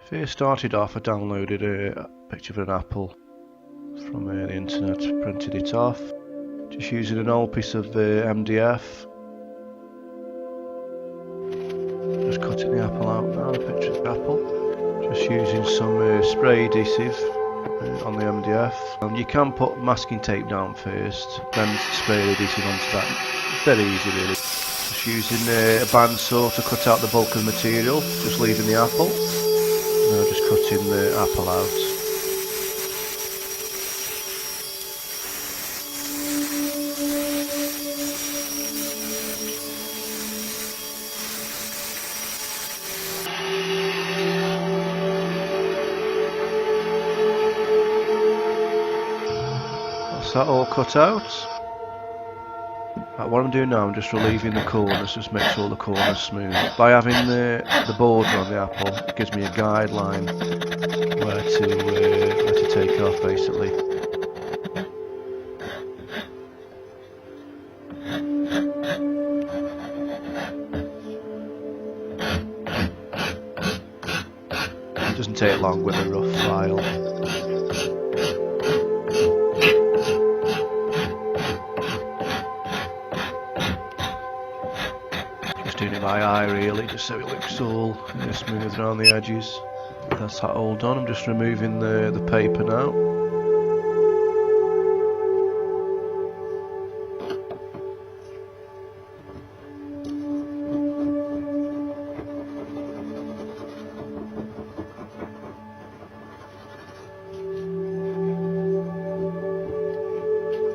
First started off, I downloaded a picture of an apple from the internet, printed it off, just using an old piece of MDF. Just cutting the apple out now, the picture of the apple. Just using some spray adhesive on the MDF. You can put masking tape down first, then spray adhesive onto that. Very easy really. Just using a bandsaw to cut out the bulk of the material, just leaving the apple. Now just cutting the apple out. That's that all cut out. What I'm doing now, I'm just relieving the corners, just make sure the corners smooth. By having the border on the apple, it gives me a guideline where to take off basically. It doesn't take long with a rough file. Doing it by eye really, just so it looks all smooth around the edges. That's that all done. I'm just removing the paper now.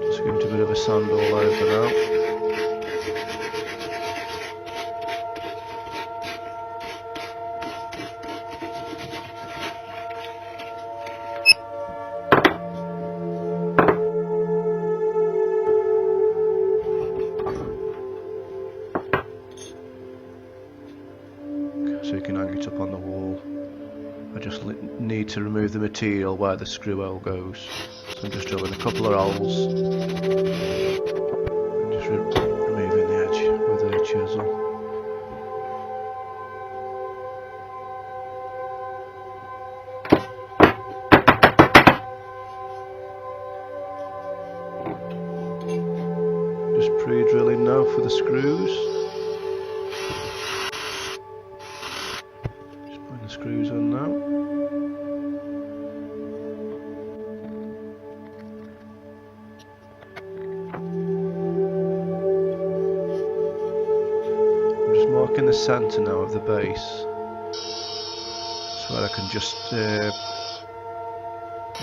Just giving it a bit of a sand all over now. So you can hang it up on the wall. I just need to remove the material where the screw hole goes. So I'm just drilling a couple of holes and just removing the edge with a chisel. Just pre-drilling now for the screws. The screws on now. I'm just marking the centre now of the base, so I can just I'm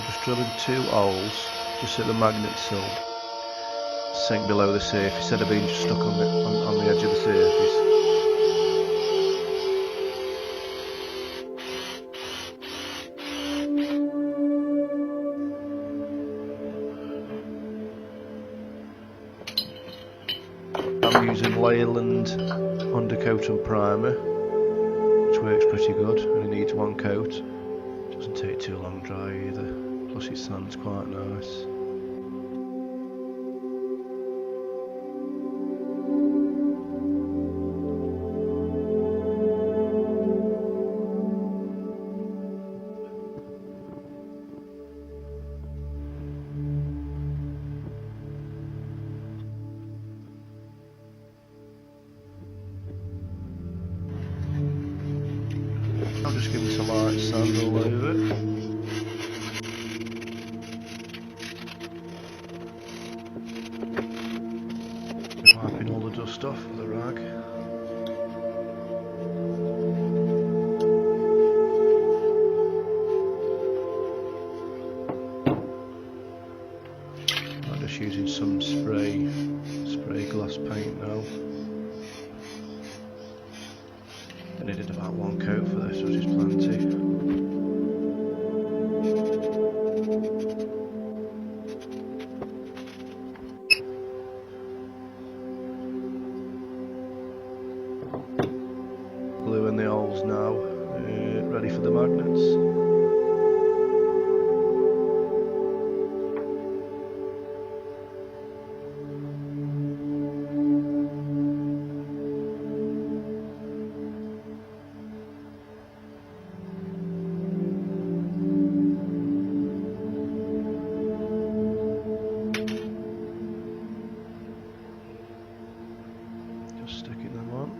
just drilling 2 holes just at the magnet sill, sink below the surface instead of being just stuck on the edge of the surface. I'm using Leyland undercoat and primer, which works pretty good, only needs 1 coat. Doesn't take too long dry either, plus it sands quite nice. I'm just giving some light sand all over it. Just wiping all the dust off with a rag. I'm just using some spray glass paint now. I needed about 1 coat for this, which is plenty. Glue in the holes now, ready for the magnets. sticking them on.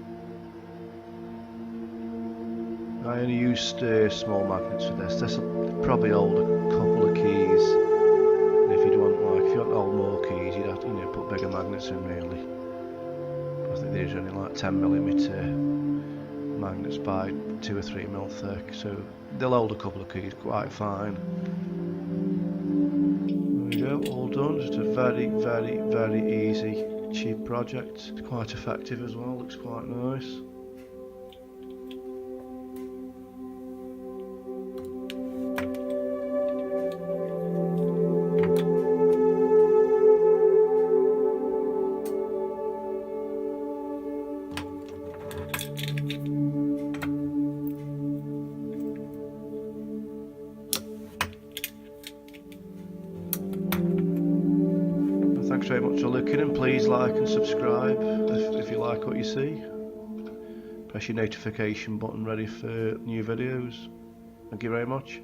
I only used small magnets for this. This will probably hold a couple of keys. And if you want to hold more keys, you'd have to put bigger magnets in really. I think these are only like 10mm magnets by 2 or 3mm thick, so they'll hold a couple of keys quite fine. There we go, all done. Just a very, very, very easy, cheap project. It's quite effective as well, looks quite nice. Thanks very much for looking, and please like and subscribe if you like what you see. Press your notification button ready for new videos. Thank you very much.